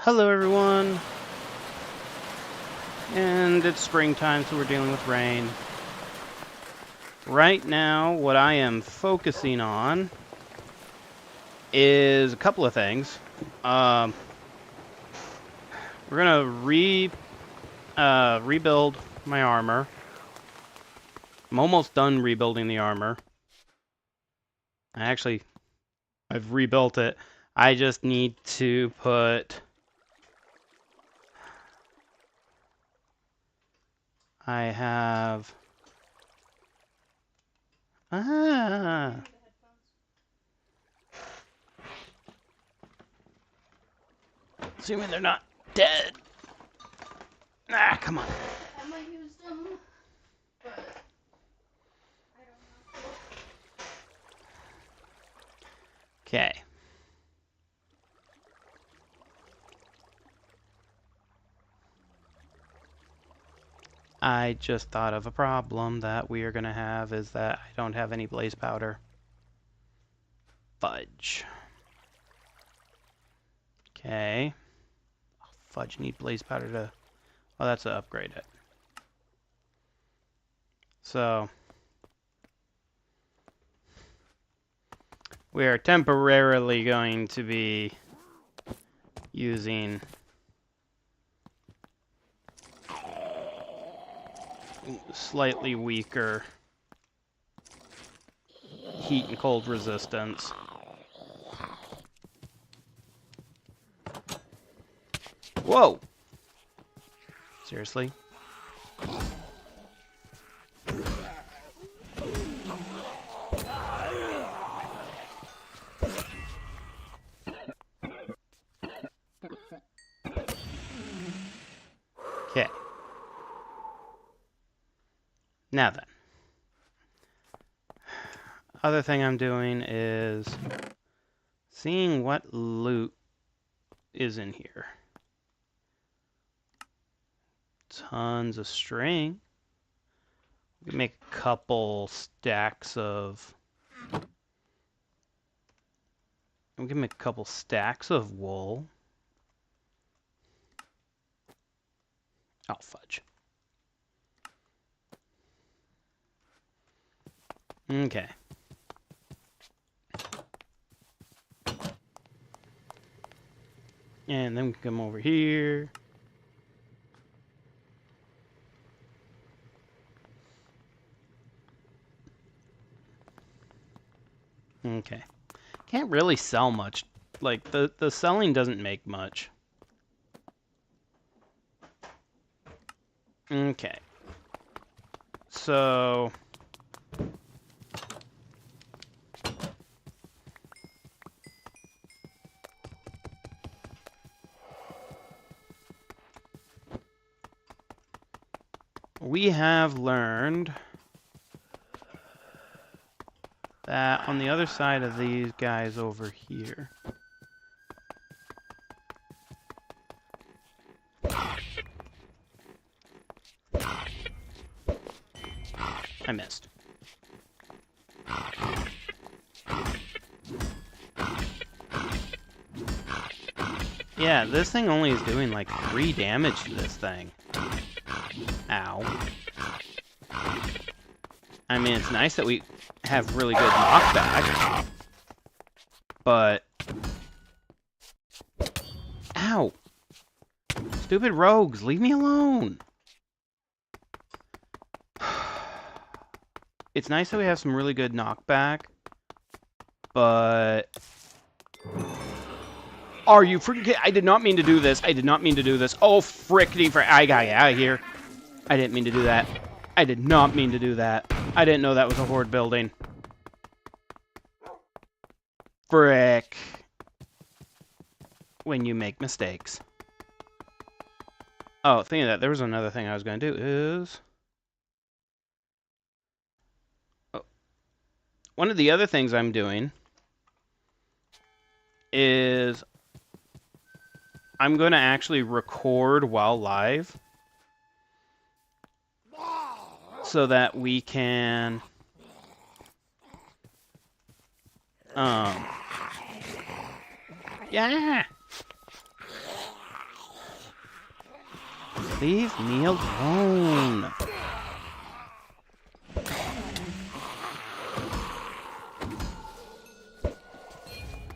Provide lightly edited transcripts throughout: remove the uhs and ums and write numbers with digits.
Hello everyone, and it's springtime, so we're dealing with rain. Right now, what I am focusing on is a couple of things. We're gonna rebuild my armor. I'm almost done rebuilding the armor. I've rebuilt it. I just need to put... I have... Assuming they're not dead. Come on. I might use them, but I don't know. Okay. I just thought of a problem that we are going to have is that I don't have any blaze powder. Fudge. Okay. Oh, fudge, need blaze powder to... Oh, that's to upgrade it. So... we are temporarily going to be using slightly weaker heat and cold resistance. Whoa! Seriously? Okay. Now then. Other thing I'm doing is seeing what loot is in here. Tons of string. We can make a couple stacks of... we can make a couple stacks of wool. Oh, fudge. Okay. And then we can come over here. Okay. Can't really sell much. Like, the selling doesn't make much. Okay. So... we have learned that on the other side of these guys over here... I missed. Yeah, this thing only is doing like 3 damage to this thing. Ow. I mean, it's nice that we have really good knockback. But... ow! Stupid rogues, leave me alone! It's nice that we have some really good knockback. But... are you freaking... I did not mean to do this. I did not mean to do this. Oh, frickety frick. I gotta get out of here. I didn't mean to do that. I did not mean to do that. I didn't know that was a horde building. Frick. When you make mistakes. Oh, thinking of that, there was another thing I was going to do is... oh. One of the other things I'm doing is I'm going to actually record while live so that we can yeah. Leave me alone.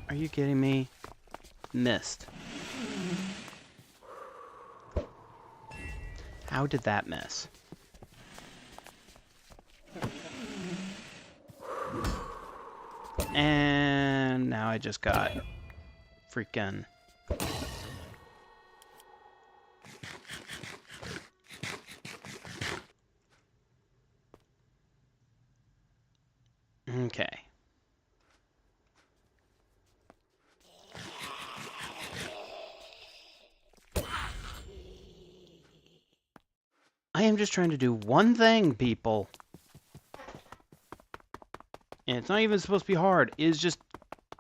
Are you kidding me? Missed. How did that miss? And now I just got freaking... Okay. I am just trying to do one thing, people. And it's not even supposed to be hard. It's just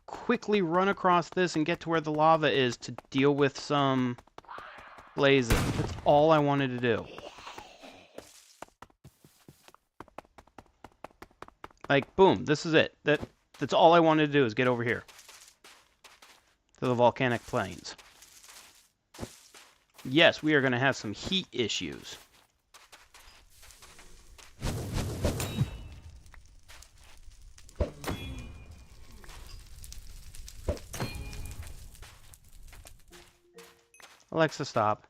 quickly run across this and get to where the lava is to deal with some blazes. That's all I wanted to do. Like, boom, this is it. That's all I wanted to do is get over here. To the volcanic plains. Yes, we are going to have some heat issues. Alexa, stop.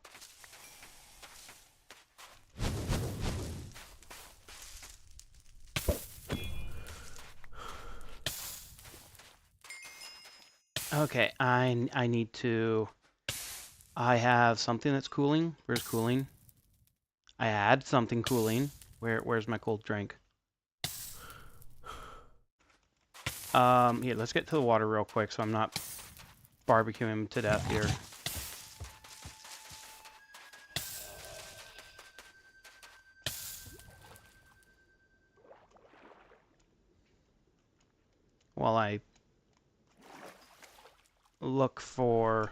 Okay, I need to... I have something that's cooling. Where's cooling? I had something cooling. Where's my cold drink? Here, let's get to the water real quick so I'm not barbecuing him to death here. While I look for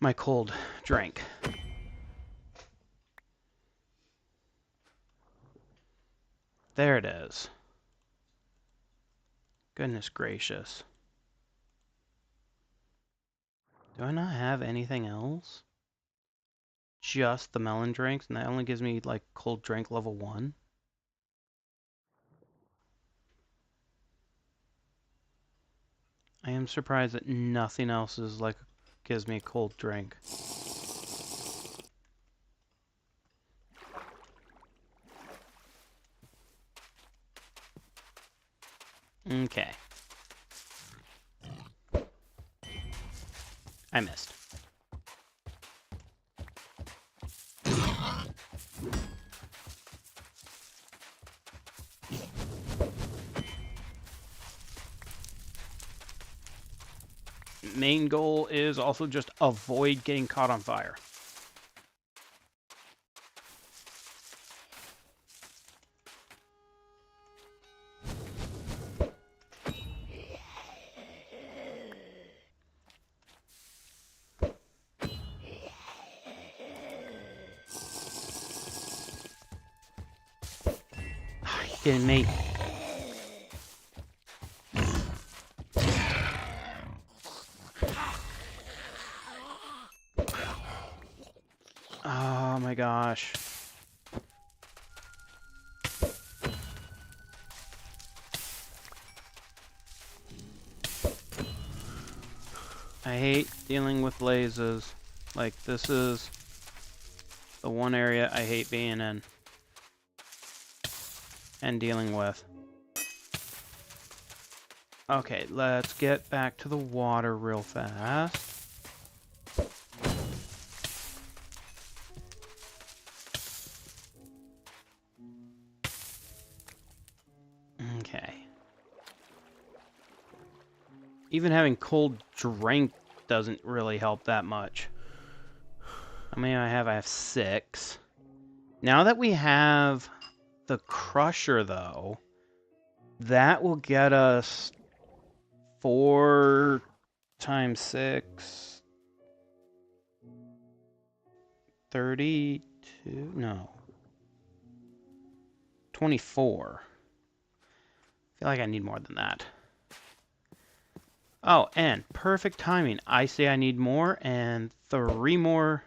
my cold drink. There it is. Goodness gracious. Do I not have anything else? Just the melon drinks, and that only gives me, like, cold drink level 1? I am surprised that nothing else is, like, gives me a cold drink. Okay. I missed. Main goal is also just avoid getting caught on fire. Are you kidding me? Oh my gosh. I hate dealing with lasers. Like, this is the one area I hate being in and dealing with. Okay, let's get back to the water real fast. Okay. Even having cold drink doesn't really help that much. How many do I have? I have 6. Now that we have the crusher, though, that will get us 4 times 6... 32? No. 24. I feel like I need more than that. Oh, and perfect timing. I say I need more, and 3 more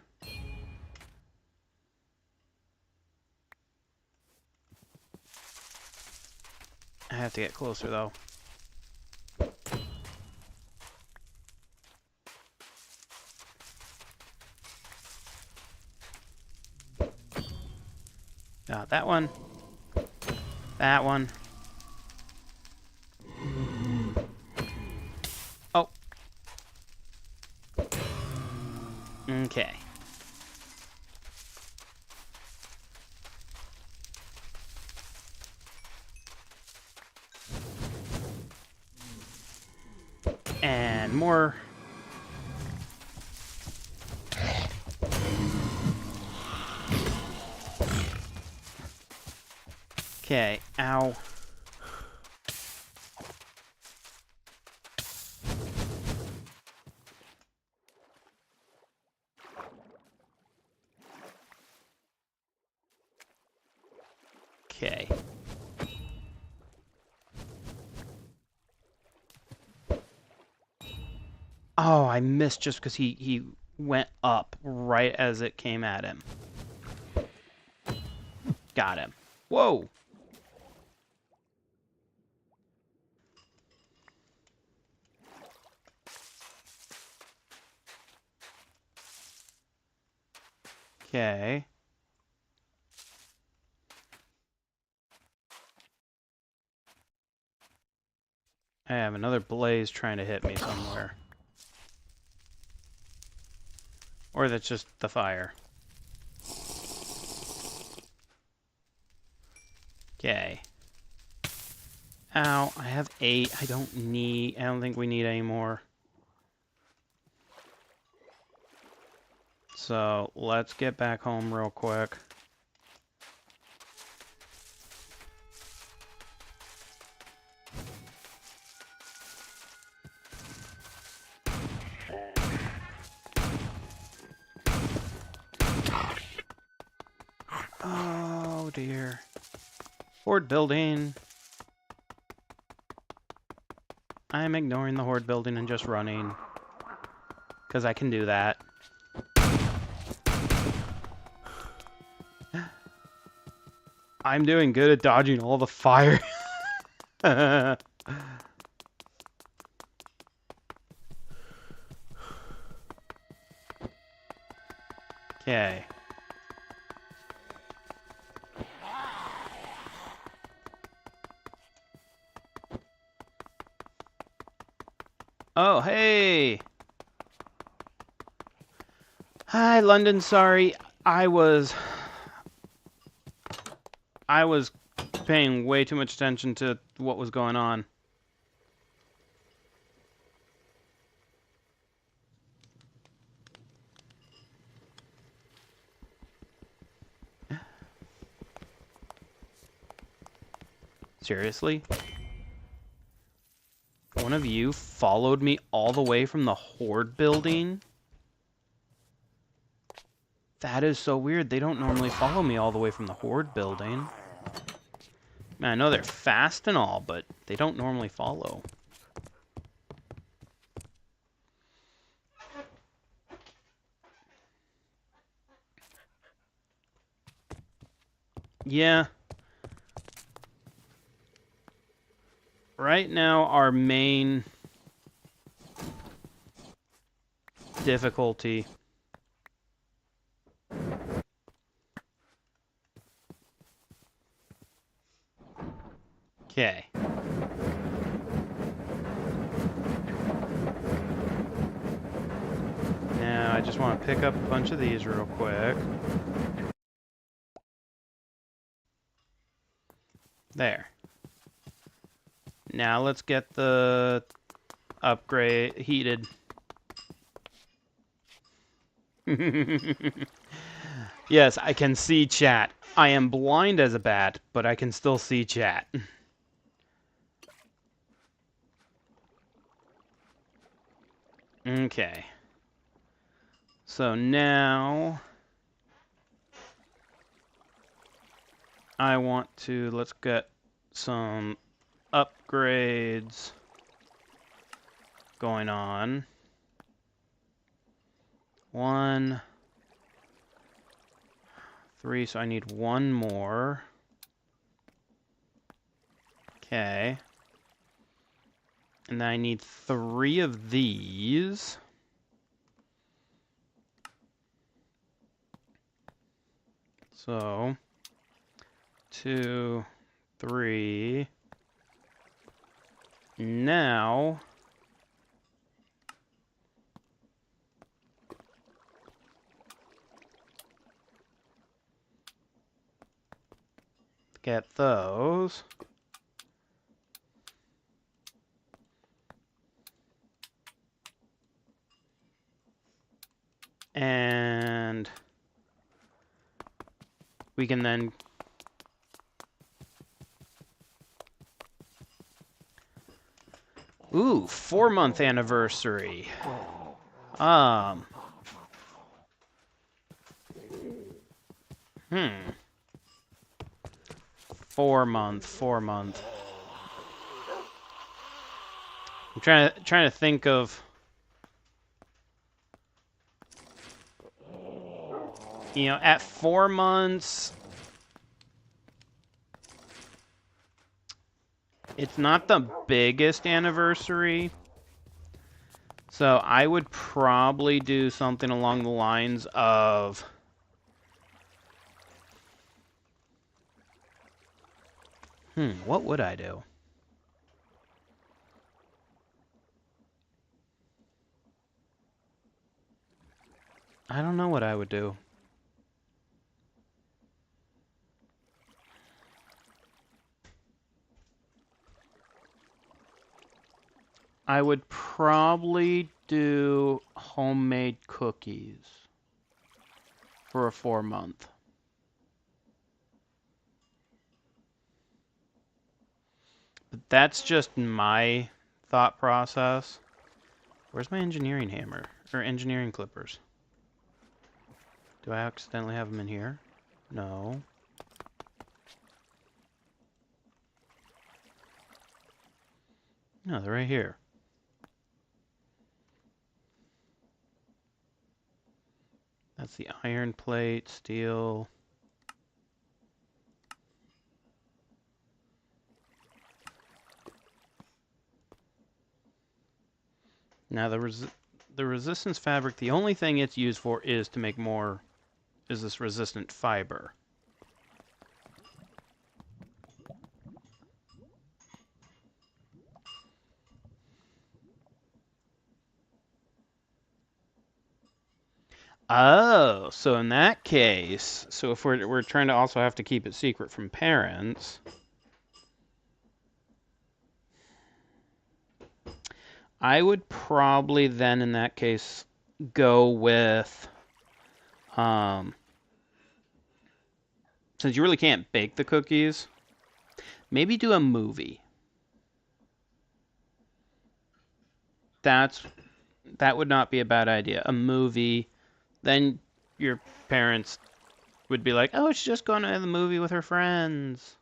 I have to get closer, though. Got that one. That one. Oh. Okay. And more. Okay. Ow. Okay. Oh, I missed just because he went up right as it came at him. Got him. Whoa! Okay. I have another blaze trying to hit me somewhere. Or that's just the fire. Okay. Ow, I have 8. I don't think we need any more. So, let's get back home real quick. Oh dear. Horde building. I'm ignoring the horde building and just running. Because I can do that. I'm doing good at dodging all the fire. Okay. Oh, hey! Hi, London, sorry. I was paying way too much attention to what was going on. Seriously? One of you followed me all the way from the horde building? That is so weird. They don't normally follow me all the way from the horde building. I know they're fast and all, but they don't normally follow. Yeah. Right now, our main difficulty. Okay. Now, I just want to pick up a bunch of these real quick. There. Now let's get the upgrade heated. Yes, I can see chat. I am blind as a bat, but I can still see chat. Okay. So now I want to, let's get some upgrades going on. 1, 3, so I need one more. Okay. And then I need 3 of these. So, 2, 3. Now, get those. And we can then ooh, 4-month anniversary. Um. Hmm. 4-month. I'm trying to think of, you know, at 4 months, it's not the biggest anniversary. So I would probably do something along the lines of what would I do? I don't know what I would do. I would probably do homemade cookies for a 4-month. But that's just my thought process. Where's my engineering hammer? Or engineering clippers? Do I accidentally have them in here? No. No, they're right here. That's the iron plate, steel. Now the resistance fabric, the only thing it's used for is to make more, is this resistant fiber. Oh, so in that case, so if we're trying to also have to keep it secret from parents, I would probably then in that case go with since you really can't bake the cookies, maybe do a movie. That would not be a bad idea. A movie, then your parents would be like, "Oh, she's just going to the movie with her friends."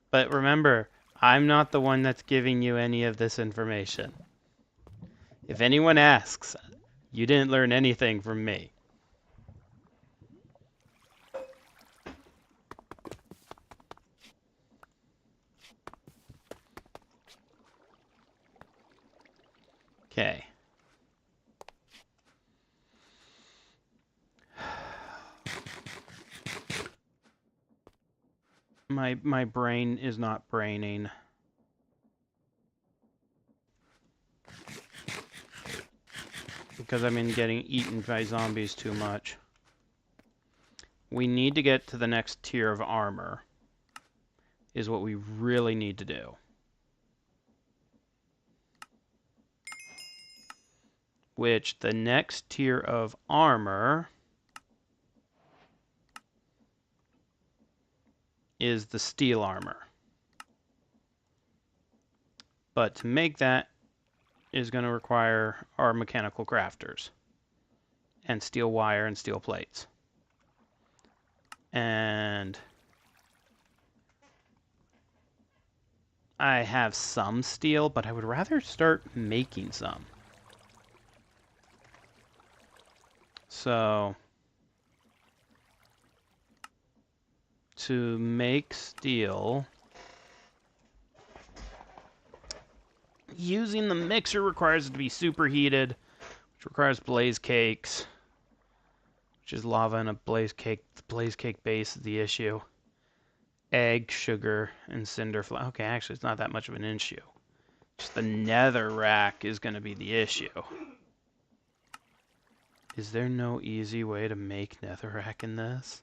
But remember, I'm not the one that's giving you any of this information. If anyone asks, you didn't learn anything from me. Okay. My brain is not braining. Because I've been getting eaten by zombies too much. We need to get to the next tier of armor, is what we really need to do. Which, the next tier of armor is the steel armor. But to make that is going to require our mechanical crafters. And steel wire and steel plates. And I have some steel, but I would rather start making some. So, to make steel, using the mixer requires it to be superheated, which requires blaze cakes, which is lava in a blaze cake. The blaze cake base is the issue. Egg, sugar, and cinder flake. Okay, actually, it's not that much of an issue. Just the nether rack is going to be the issue. Is there no easy way to make netherrack in this?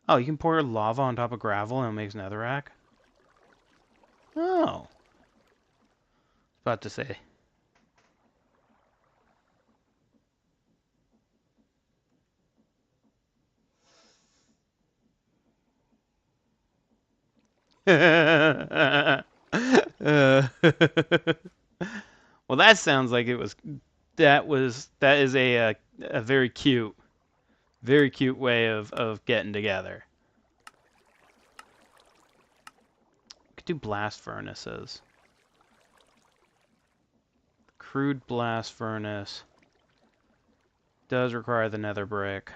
Oh, you can pour lava on top of gravel and it makes netherrack? Oh. About to say. Well, that sounds like it was. That is a very cute way of getting together. Could do blast furnaces. Crude blast furnace does require the nether brick.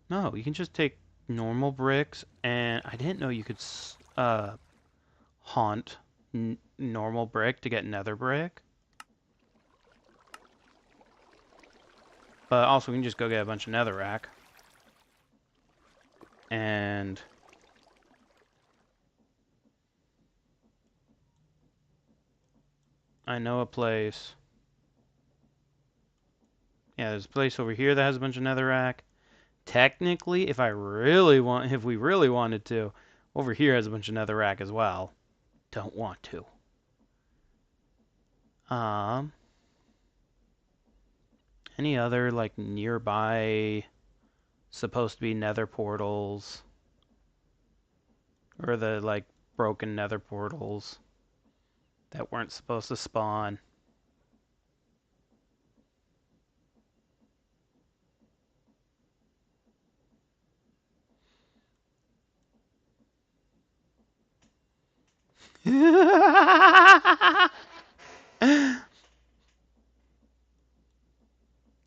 No, you can just take normal bricks, and I didn't know you could haunt normal brick to get nether brick. But also, we can just go get a bunch of netherrack. And I know a place. Yeah, there's a place over here that has a bunch of netherrack. Technically, if we really wanted to, over here has a bunch of netherrack as well. Don't want to. Any other like nearby supposed to be nether portals? Or the like broken nether portals that weren't supposed to spawn?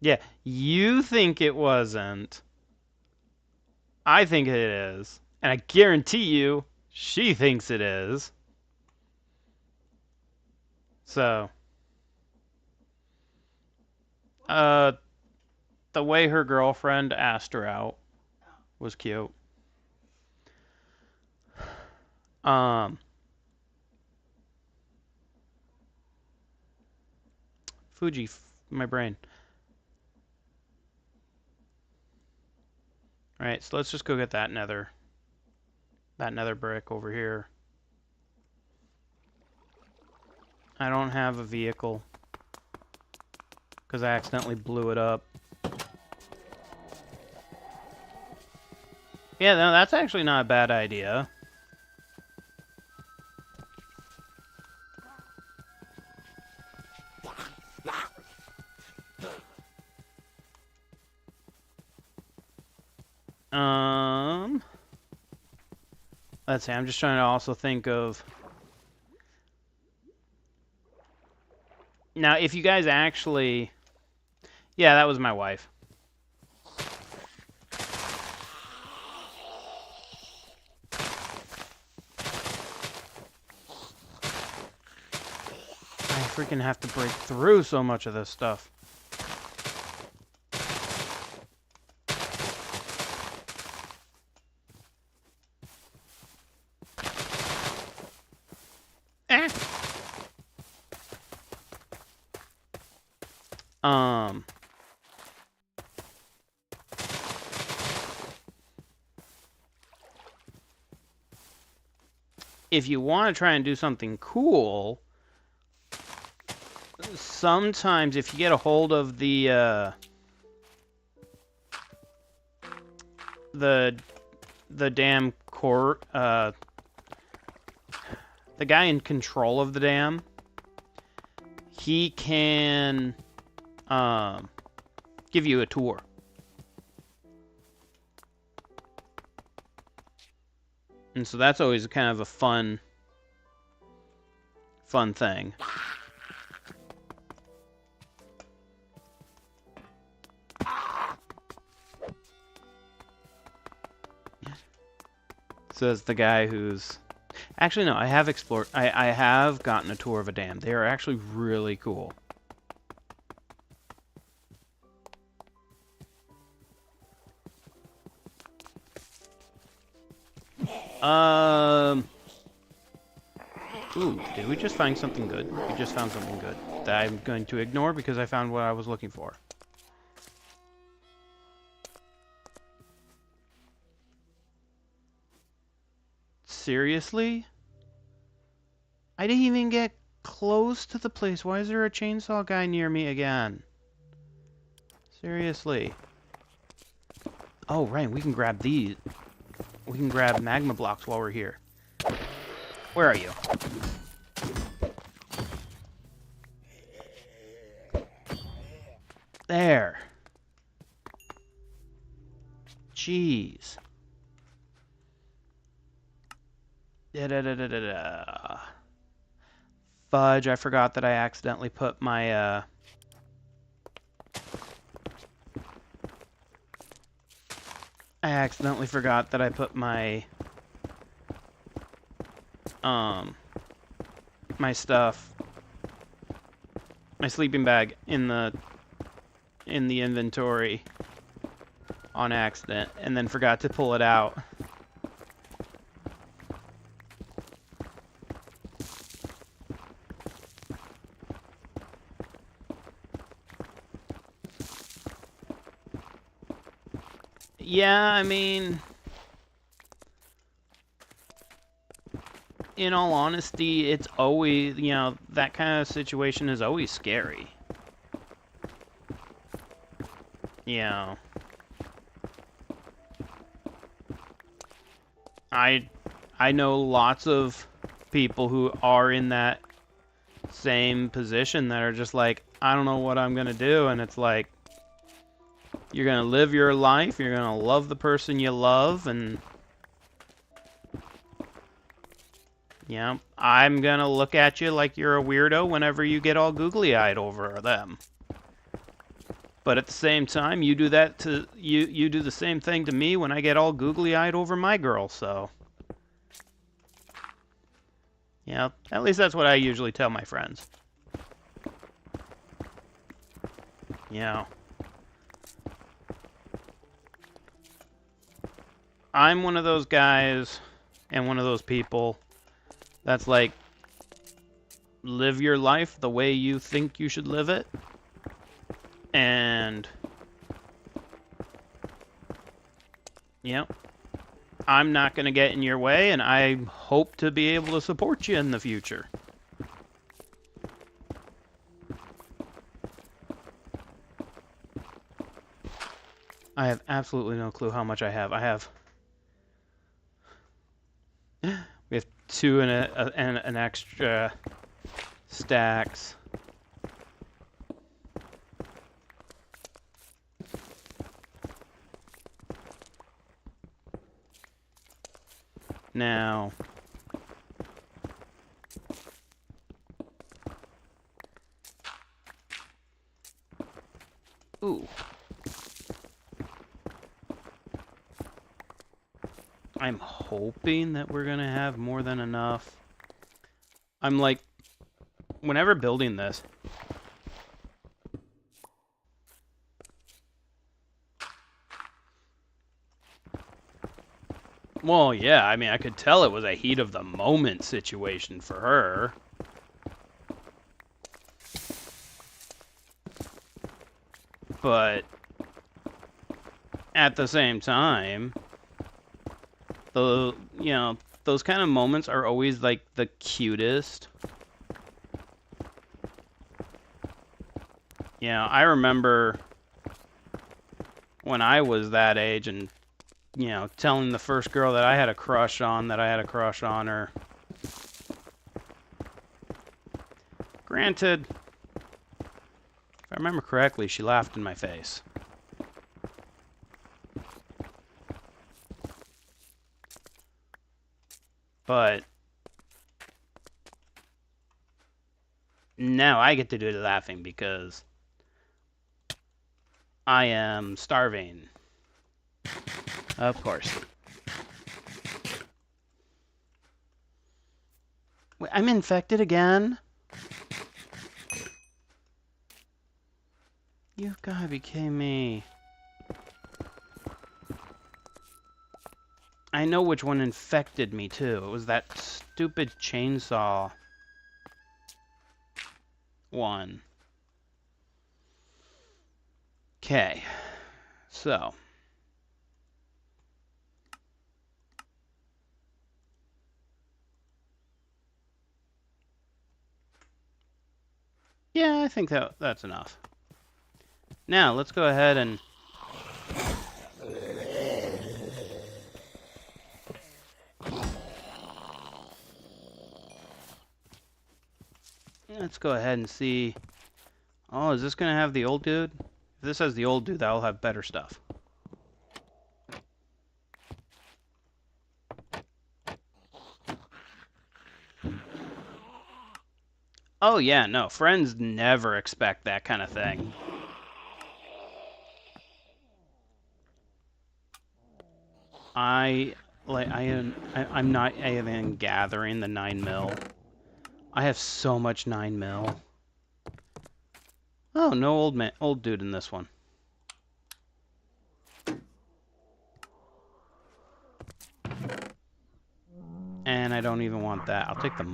Yeah, you think it wasn't. I think it is. And I guarantee you, she thinks it is. So, the way her girlfriend asked her out was cute. Fuji, my brain. Alright, so let's just go get that nether brick over here. I don't have a vehicle because I accidentally blew it up. Yeah, no, that's actually not a bad idea. Let's see, I'm just trying to also think of... Now, if you guys actually... Yeah, that was my wife. I freaking have to break through so much of this stuff. If you want to try and do something cool, sometimes if you get a hold of the dam court, the guy in control of the dam, he can give you a tour. And so that's always kind of a fun thing. Says the guy who's... Actually, no, I have explored... I have gotten a tour of a dam. They are actually really cool. Ooh, did we just find something good? We just found something good that I'm going to ignore because I found what I was looking for. Seriously? I didn't even get close to the place. Why is there a chainsaw guy near me again? Seriously. Oh, right, we can grab these. We can grab magma blocks while we're here. Where are you? There. Jeez. Da-da-da-da-da-da. Fudge, I forgot that I accidentally put my, I accidentally forgot that I put my, my stuff, my sleeping bag in the inventory on accident, and then forgot to pull it out. Yeah, I mean, in all honesty, it's always, you know, that kind of situation is always scary. You know, I know lots of people who are in that same position that are just like, I don't know what I'm gonna do, and it's like, you're gonna live your life, you're gonna love the person you love, and you know, I'm gonna look at you like you're a weirdo whenever you get all googly-eyed over them. But at the same time, you do that to you do the same thing to me when I get all googly-eyed over my girl, so yeah, at least that's what I usually tell my friends. You know, I'm one of those guys and one of those people that's like, live your life the way you think you should live it. And, you know, I'm not going to get in your way, and I hope to be able to support you in the future. I have absolutely no clue how much I have. We have 2 and an extra stacks. Now, ooh. I'm hoping that we're gonna have more than enough. I'm like, whenever building this, well, yeah, I mean, I could tell it was a heat of the moment situation for her. But at the same time, you know, those kind of moments are always like the cutest. You know, I remember when I was that age and, you know, telling the first girl that I had a crush on her. Granted, if I remember correctly, she laughed in my face. But now I get to do the laughing because I am starving. Of course. I'm infected again? You've gotta be kidding me. I know which one infected me, too. It was that stupid chainsaw one. Okay. So. Yeah, I think that's enough. Now, let's go ahead and... Let's go ahead and see... Oh, is this going to have the old dude? If this has the old dude, that'll have better stuff. Oh, yeah, no. Friends never expect that kind of thing. I'm not even gathering the 9mm. I have so much 9mm. Oh, no old dude in this one. And I don't even want that. I'll take the...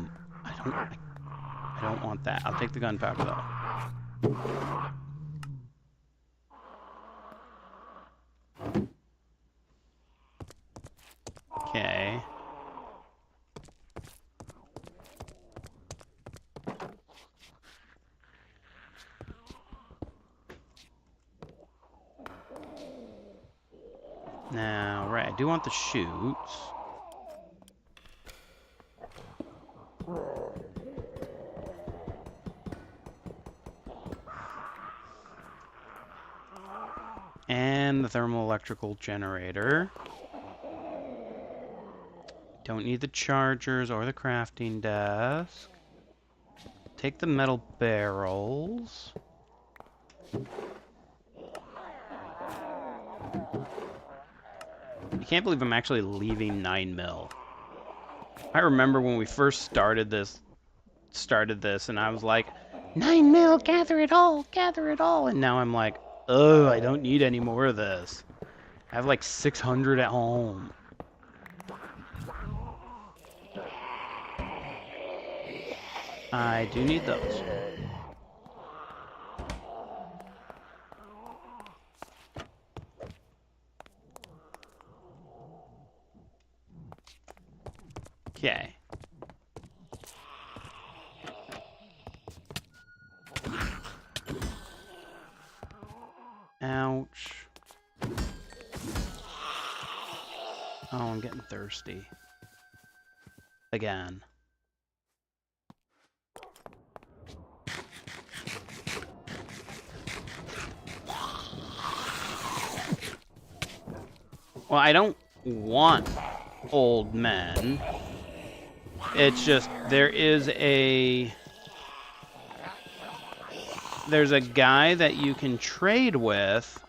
I don't want that. I'll take the gunpowder, though. Okay. Now, right, I do want the chutes. And the thermoelectrical generator. Don't need the chargers or the crafting desk. Take the metal barrels. I can't believe I'm actually leaving 9mm. I remember when we first started this, and I was like, 9mm, gather it all. And now I'm like, oh, I don't need any more of this. I have like 600 at home. I do need those. Okay. Ouch. Oh, I'm getting thirsty. Again. Well, I don't want old men. It's just, there's a guy that you can trade with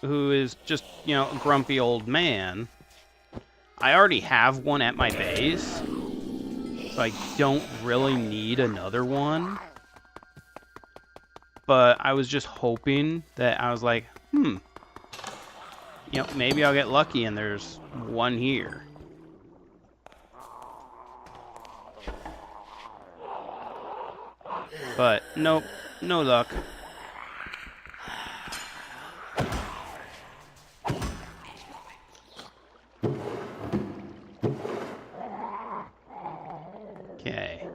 who is just, you know, a grumpy old man. I already have one at my base, so I don't really need another one. But I was just hoping that I was like, you know, maybe I'll get lucky and there's one here. But nope, no luck. Okay.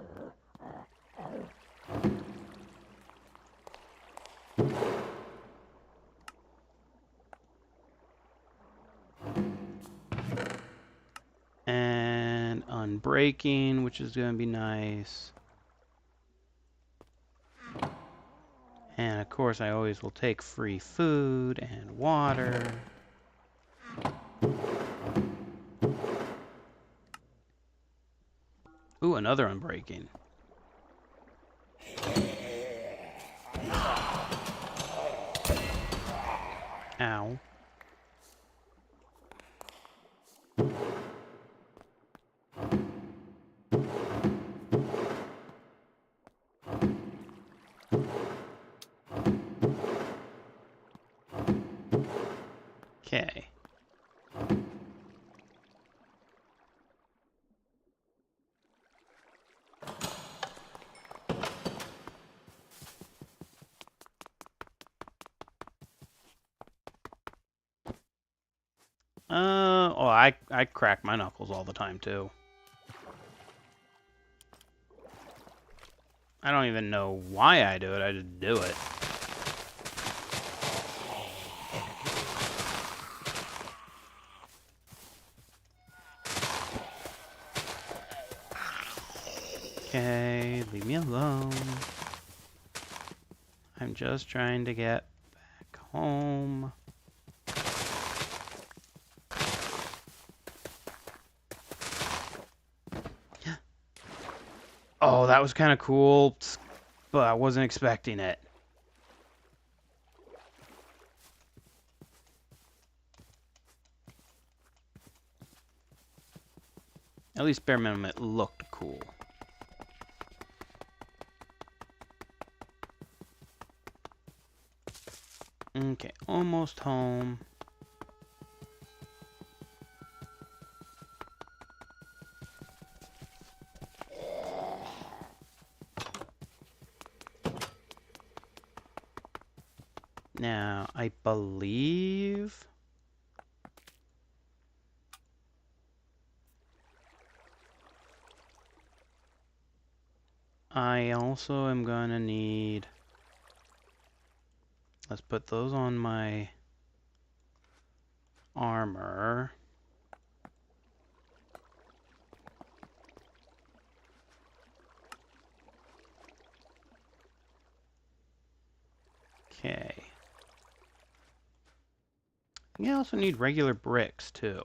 And unbreaking, which is going to be nice. And of course, I always will take free food and water. Ooh, another unbreaking. Ow. Okay. Oh, I crack my knuckles all the time too. I don't even know why I do it. I just do it. Okay, leave me alone. I'm just trying to get back home. Oh, that was kind of cool, but I wasn't expecting it. At least bare minimum, it looked cool. Okay, almost home. Now, I believe I also am going to need... Let's put those on my armor. Okay. I also need regular bricks, too.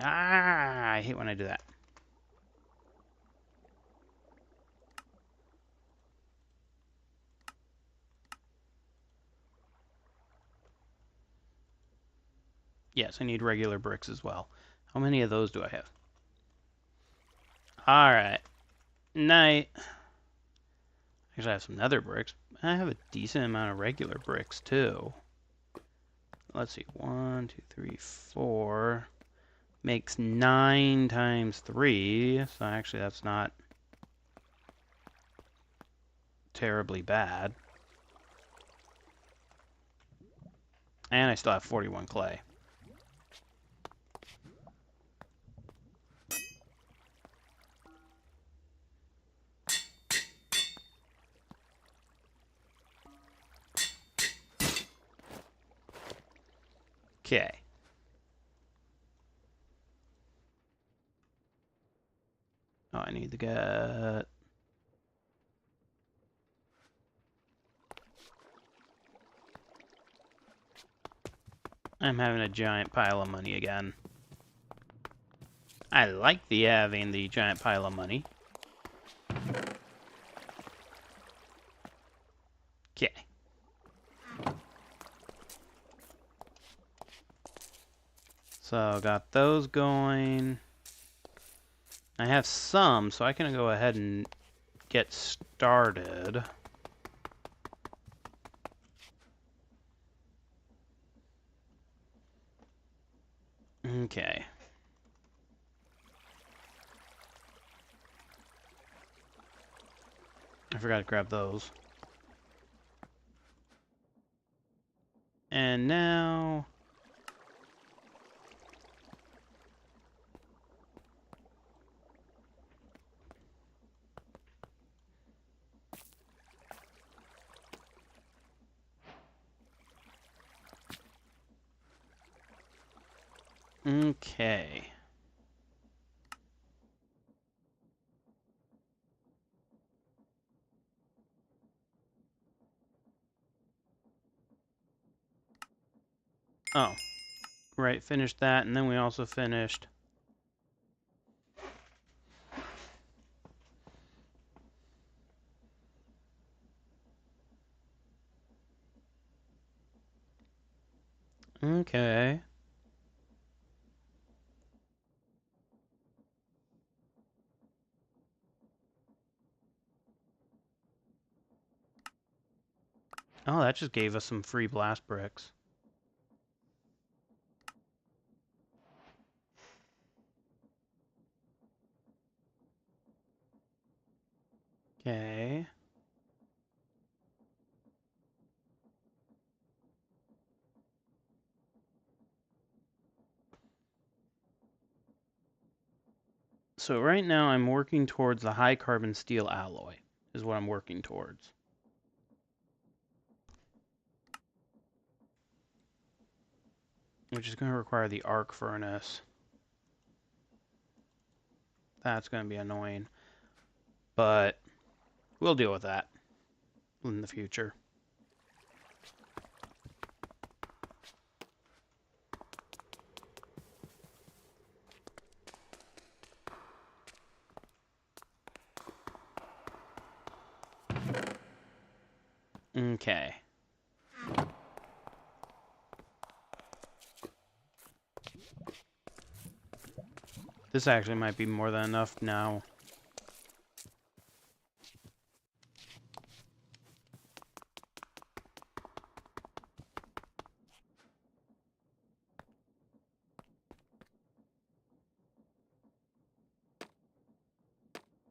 Ah, I hate when I do that. Yes, I need regular bricks as well. How many of those do I have? Alright. Night. Actually, I have some nether bricks. I have a decent amount of regular bricks, too. Let's see. 1, 2, 3, 4. Makes 9 times 3. So actually, that's not terribly bad. And I still have 41 clay. Okay. Oh, I need to get... I'm having a giant pile of money again. I like having the giant pile of money. Okay. So, got those going. I have some, so I can go ahead and get started. Okay. I forgot to grab those. And now... Okay. Oh. Right, finished that, and then we also finished... Okay. Oh, that just gave us some free blast bricks. Okay. So right now I'm working towards the high carbon steel alloy, is what I'm working towards. Which is going to require the arc furnace. That's going to be annoying. But we'll deal with that in the future. Okay. This actually might be more than enough now.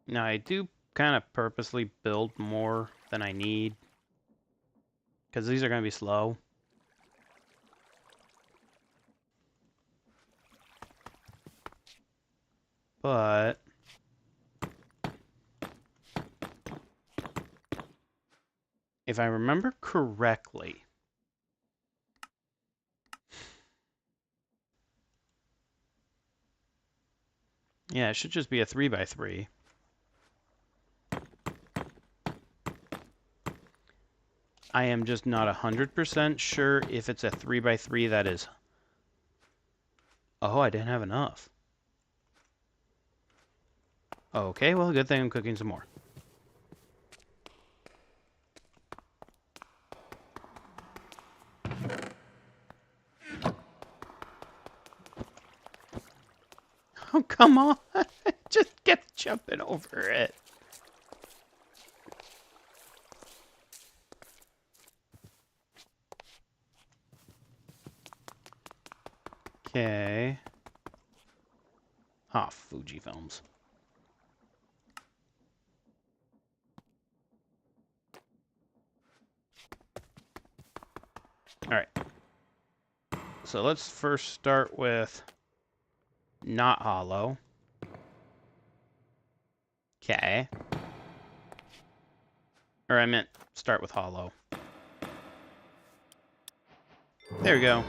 Now I do kind of purposely build more than I need, because these are going to be slow. But if I remember correctly, yeah, it should just be a 3x3. I am just not 100% sure if it's a 3x3 that is... Oh, I didn't have enough. Okay, well, good thing I'm cooking some more. Oh, come on! Just kept jumping over it. Okay. Ah, Fuji films. Alright. So let's first start with not hollow. Okay. Or I meant start with hollow. There we go.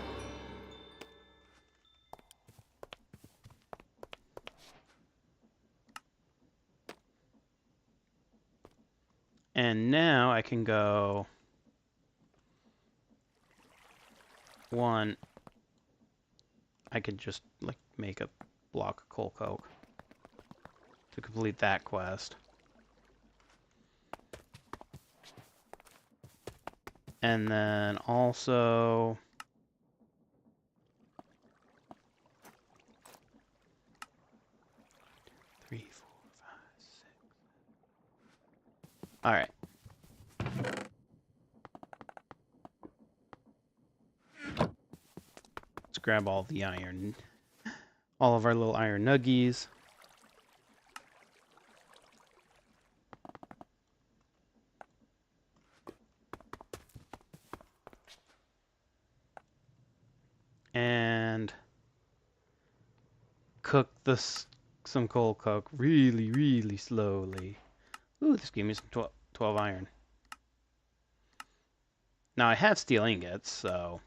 And now I can go... One, I could just, like, make a block of coal coke to complete that quest. And then also... Three, four, five, six. Alright. Let's grab all the iron. All of our little iron nuggies. And cook some coal coke really, really slowly. Ooh, this gave me some 12 iron. Now I have steel ingots, so...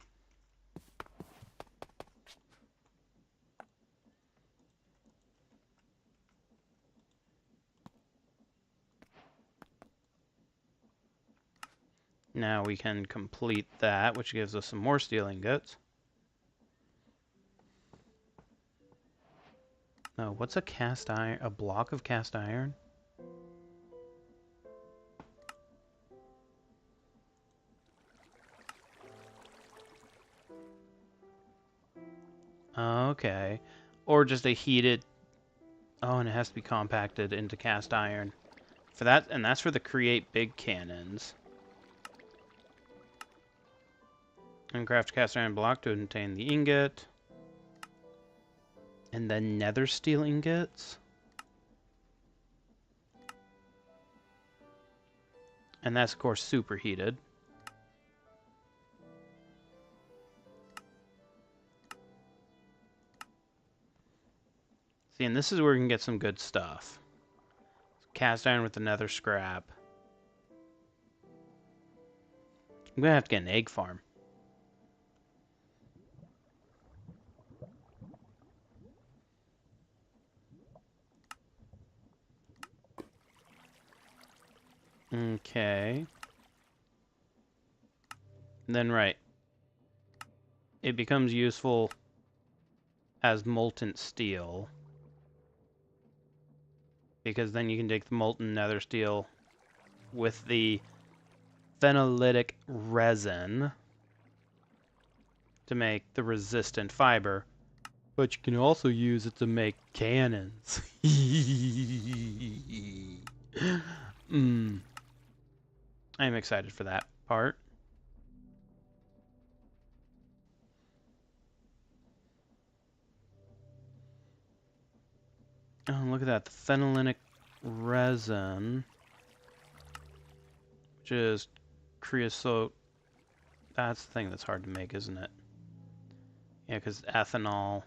Now we can complete that, which gives us some more steel ingots. No, what's a cast iron? A block of cast iron? Okay. Or just a heated... Oh, and it has to be compacted into cast iron. For that, and that's for the create big cannons. And craft a cast iron block to obtain the ingot. And then nether steel ingots. And that's, of course, superheated. See, and this is where we can get some good stuff. Cast iron with the nether scrap. I'm gonna have to get an egg farm. Okay. And then, right. It becomes useful as molten steel. Because then you can take the molten nether steel with the phenolitic resin to make the resistant fiber. But you can also use it to make cannons. I'm excited for that part. Oh, look at that. The phenolic resin, which is creosote. That's the thing that's hard to make, isn't it? Yeah, because ethanol.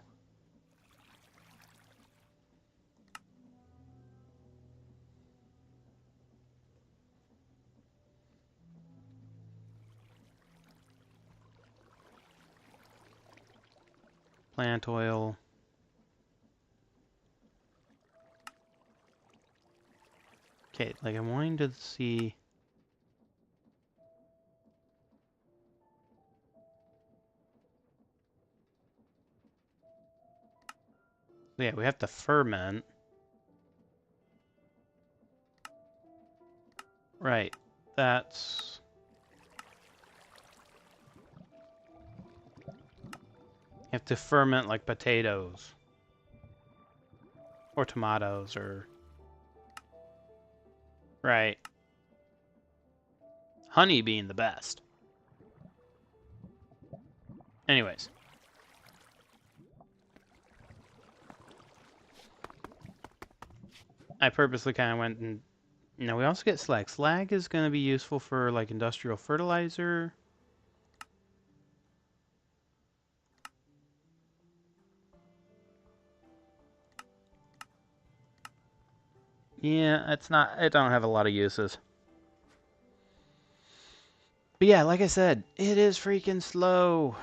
Plant oil. Okay, like I'm wanting to see. Yeah, we have to ferment. Right. That's... You have to ferment like potatoes. Or tomatoes, or... Right. Honey being the best. Anyways. I purposely kind of went and... Now we also get slag. Slag is going to be useful for like industrial fertilizer. Yeah, it's not... It don't have a lot of uses. But yeah, like I said, it is freaking slow.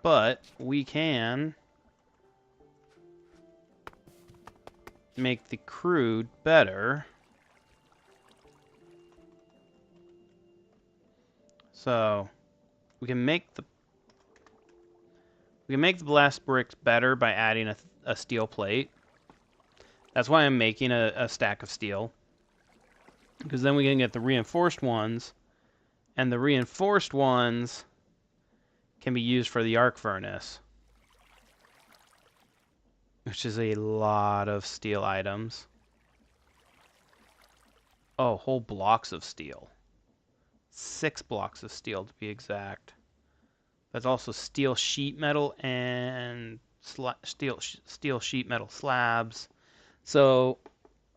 But we can make the crude better. So we can make the blast bricks better by adding a steel plate. That's why I'm making a stack of steel. Because then we can get the reinforced ones. And the reinforced ones can be used for the arc furnace. Which is a lot of steel items. Oh, whole blocks of steel. 6 blocks of steel to be exact. That's also steel sheet metal and steel sheet metal slabs. So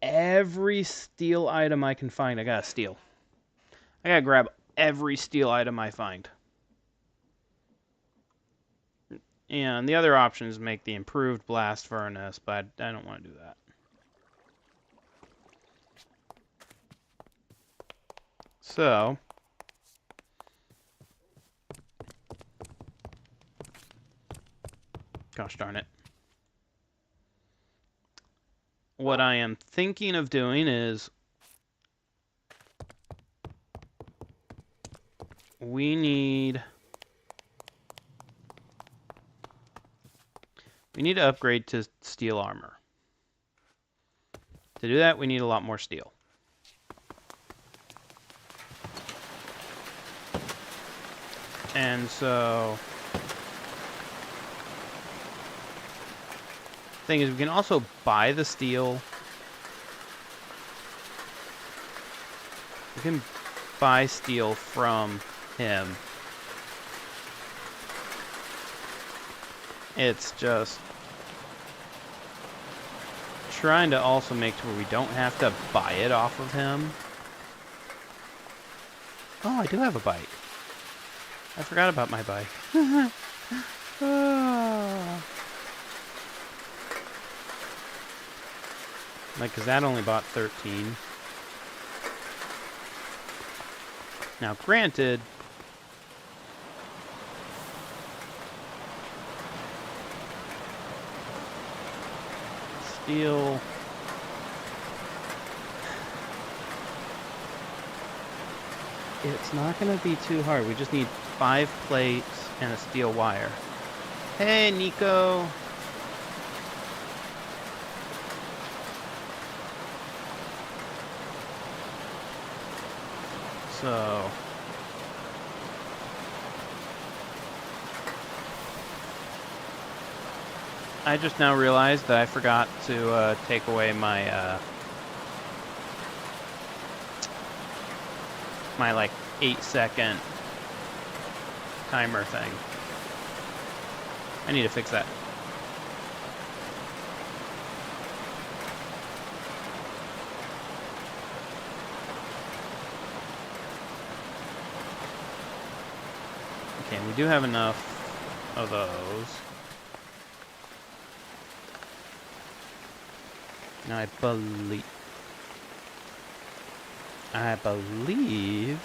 every steel item I can find, I gotta steal. I gotta grab every steel item I find. And the other option is make the improved blast furnace, but I don't want to do that. So, gosh darn it. What I am thinking of doing is we need to upgrade to steel armor. To do that, we need a lot more steel. And so, thing is, we can also buy the steel. We can buy steel from him. It's just trying to also make sure we don't have to buy it off of him. Oh, I do have a bike. I forgot about my bike. Oh. Like, cause that only bought 13. Now, granted, steel. It's not gonna be too hard. We just need 5 plates and a steel wire. Hey, Nico. So, I just now realized that I forgot to take away my my like 8-second timer thing. I need to fix that. Okay, we do have enough of those. Now I believe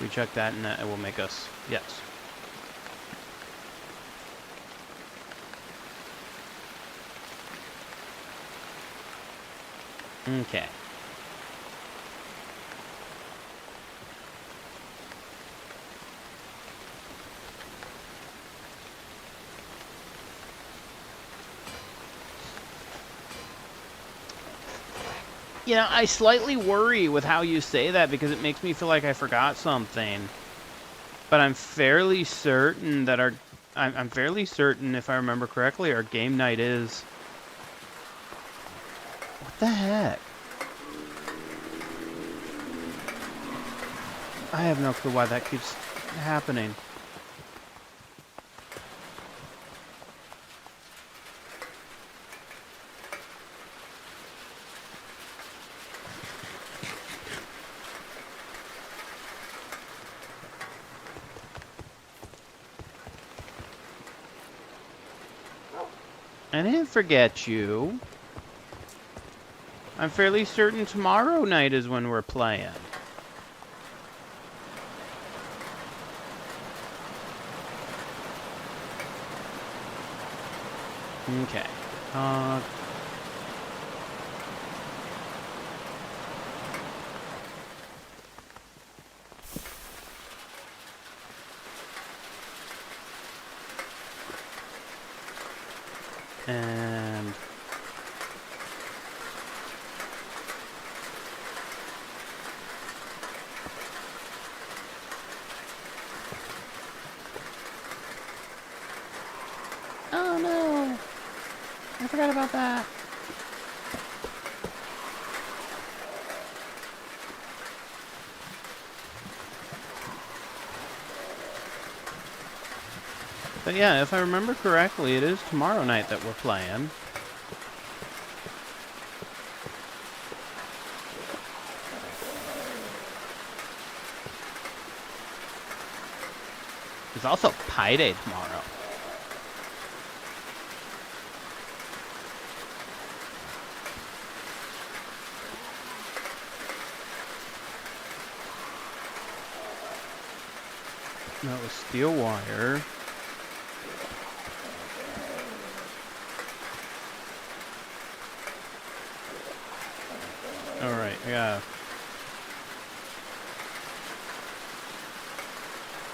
we chuck that and that it will make us, yes. Okay. You know, I slightly worry with how you say that because it makes me feel like I forgot something. But I'm fairly certain that I'm fairly certain, if I remember correctly, our game night is... What the heck? I have no clue why that keeps happening. I didn't forget you. I'm fairly certain tomorrow night is when we're playing. Okay. And... Oh no! I forgot about that. But yeah, if I remember correctly, it is tomorrow night that we're playing. There's also Pi Day tomorrow. That was steel wire. Alright, yeah.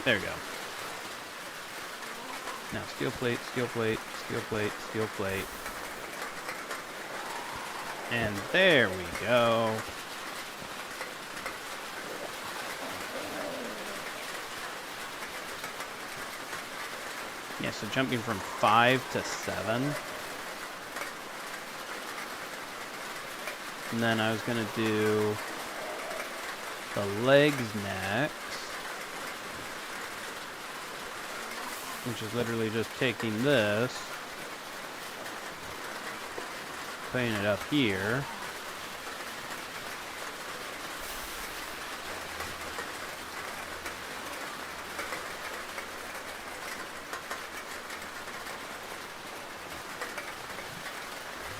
There we go. Now, steel plate, steel plate, steel plate, steel plate. And there we go. Yeah, so jumping from 5 to 7. And then I was going to do the legs next. which is literally just taking this, putting it up here.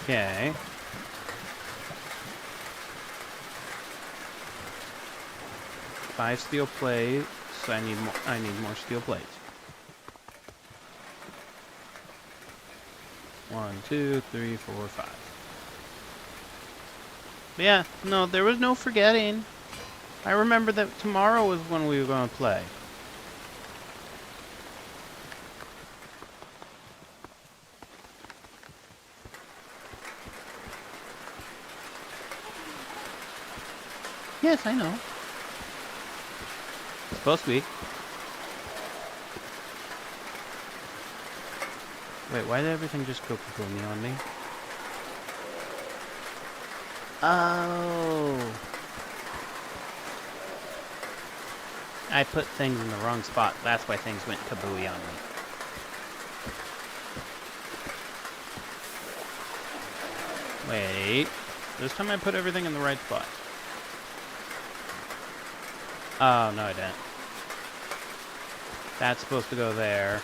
Okay. Five steel plates. I need more steel plates. 1, 2, 3, 4, 5. Yeah, no, there was no forgetting. I remember that tomorrow was when we were going to play. Yes, I know. It's supposed to be. Wait, why did everything just go kaboom on me? Oh. I put things in the wrong spot. That's why things went kabooey on me. Wait. This time I put everything in the right spot. Oh, no I didn't. That's supposed to go there.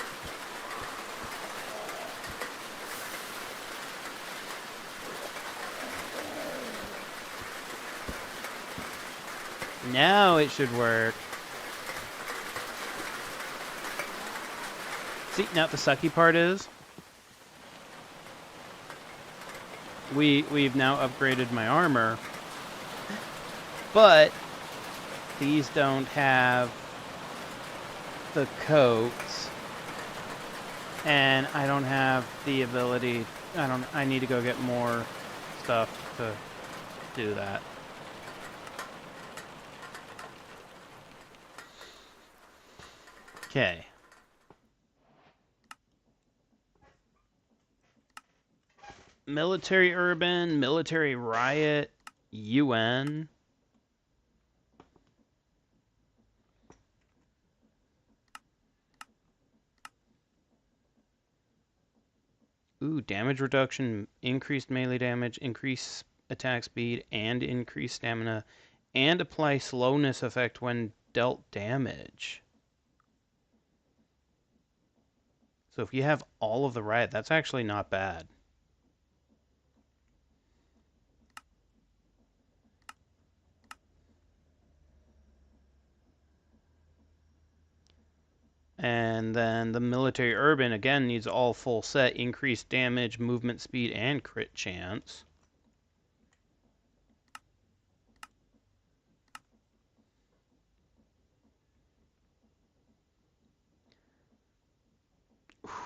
Now it should work. See, now the sucky part is we've now upgraded my armor, but these don't have the coats, and I don't have the ability. I need to go get more stuff to do that. Okay. Military urban, military riot, UN. Ooh, damage reduction, increased melee damage, increased attack speed, and increased stamina, and apply slowness effect when dealt damage. So if you have all of the riot, that's actually not bad. And then the military urban, again, needs all full set, increased damage, movement speed, and crit chance.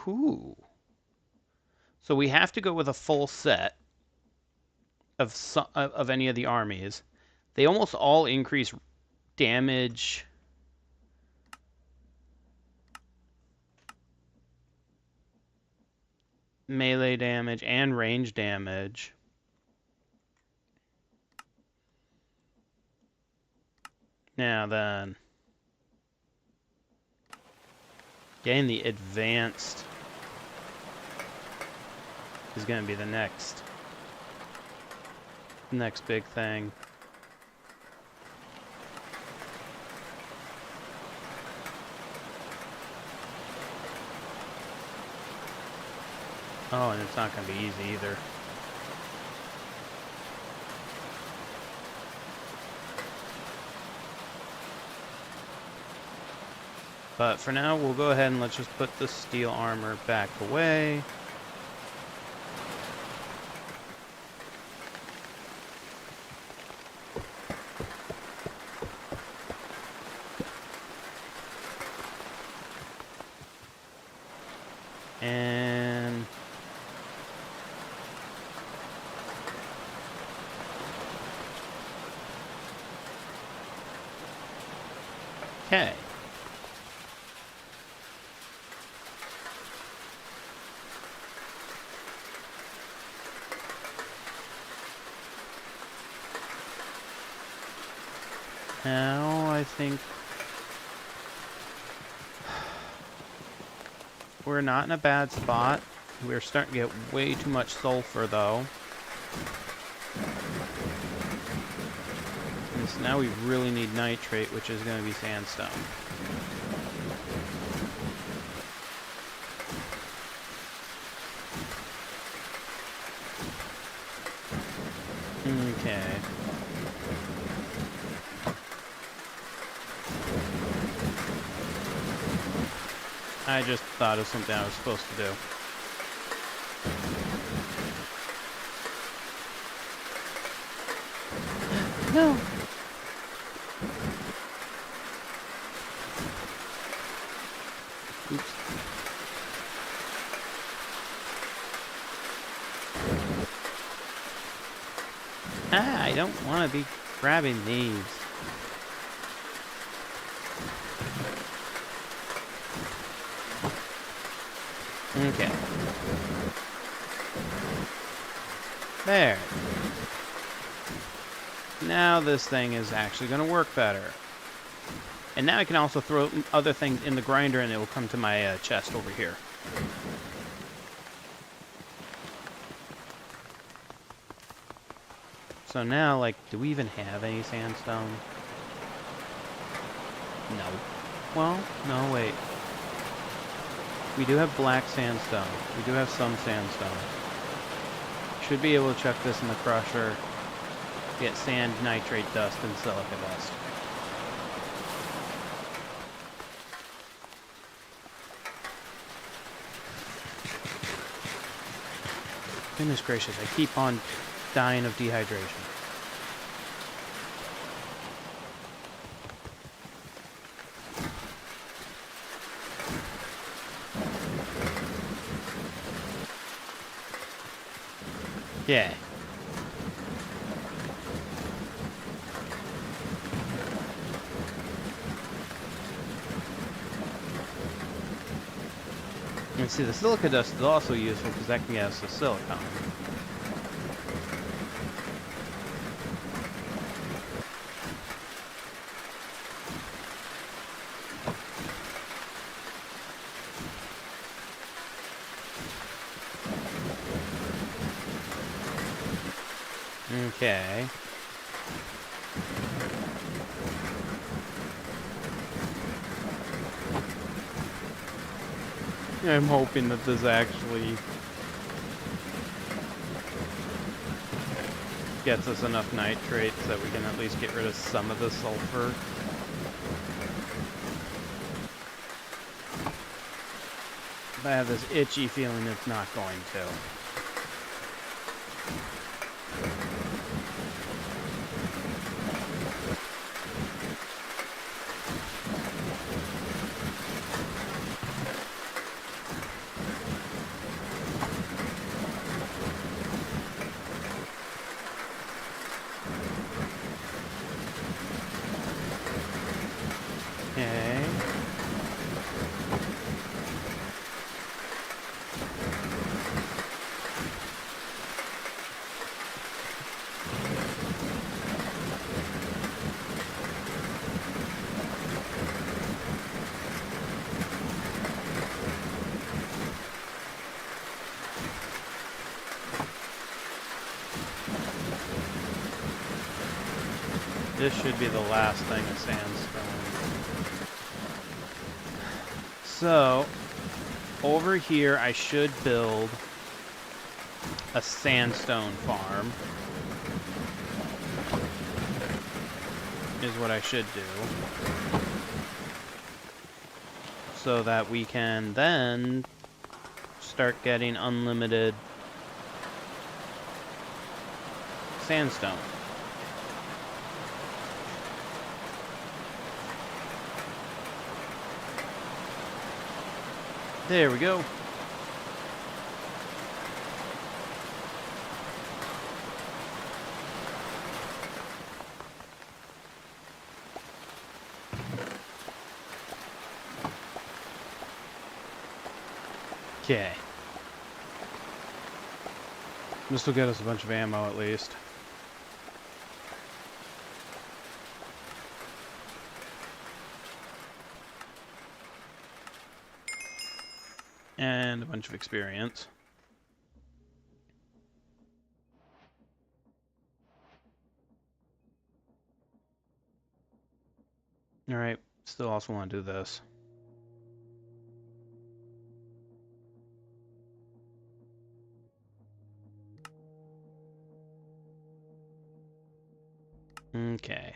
Ooh. So we have to go with a full set of any of the armies. They almost all increase damage. Melee damage and range damage. Now then, getting the advanced is going to be the next big thing. Oh, and it's not going to be easy either. But for now, we'll go ahead and let's just put the steel armor back away. And okay. Now I think We're not in a bad spot. We're starting to get way too much sulfur, though. And so now we really need nitrate, which is going to be sandstone. Okay. I just thought of something I was supposed to do. No. Oops. Ah, I don't want to be grabbing these. Okay. There. Now this thing is actually going to work better. And now I can also throw other things in the grinder and it will come to my chest over here. So now, like, do we even have any sandstone? No. Well, no, wait. We do have black sandstone. We do have some sandstone. Should be able to chuck this in the crusher. Get sand, nitrate dust, and silica dust. Goodness gracious, I keep on dying of dehydration. Yeah. And see, the silica dust is also useful because that can get us the silicon. Okay. I'm hoping that this actually gets us enough nitrate so that we can at least get rid of some of the sulfur. But I have this itchy feeling it's not going to. Okay. This should be the last thing of sandstone. So, over here I should build a sandstone farm. Is what I should do. So that we can then start getting unlimited sandstone. There we go. Okay. This will get us a bunch of ammo at least. And a bunch of experience. Alright, still also want to do this. Okay.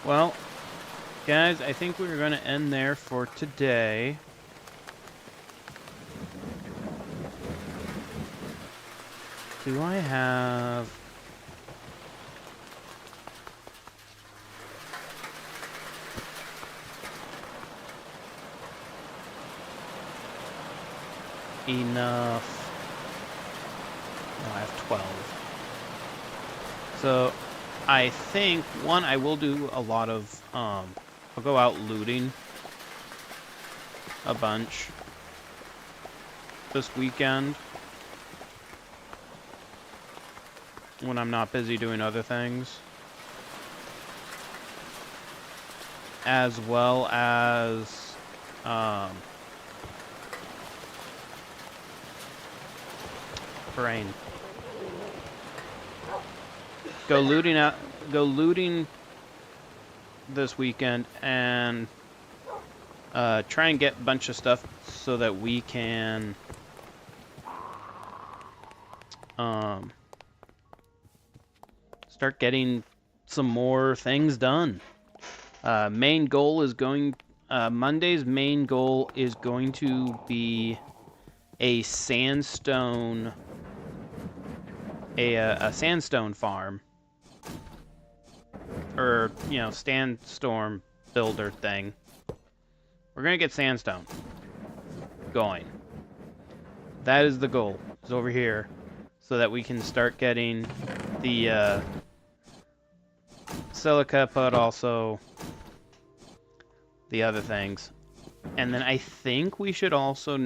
Well, guys, I think we're going to end there for today. Do I have... enough? No, I have 12. So, I think, one, I will do a lot of, I'll go out looting a bunch this weekend when I'm not busy doing other things. As well as, brain. Go looting this weekend and try and get a bunch of stuff so that we can start getting some more things done. Main goal is Monday's main goal is going to be a sandstone farm. Or, you know, sandstorm builder thing. We're gonna get sandstone going. That is the goal. It's over here. So that we can start getting the silica, but also the other things. And then I think we should also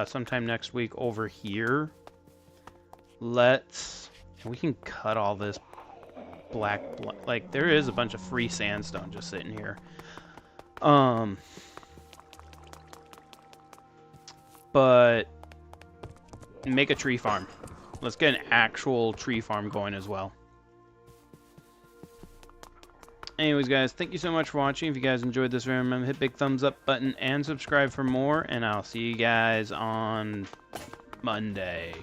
sometime next week over here. We can cut all this black, like there is a bunch of free sandstone just sitting here. But make a tree farm. Let's get an actual tree farm going as well. Anyways, guys, thank you so much for watching. If you guys enjoyed this video, remember to hit big thumbs up button and subscribe for more. And I'll see you guys on Monday.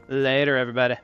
Later, everybody.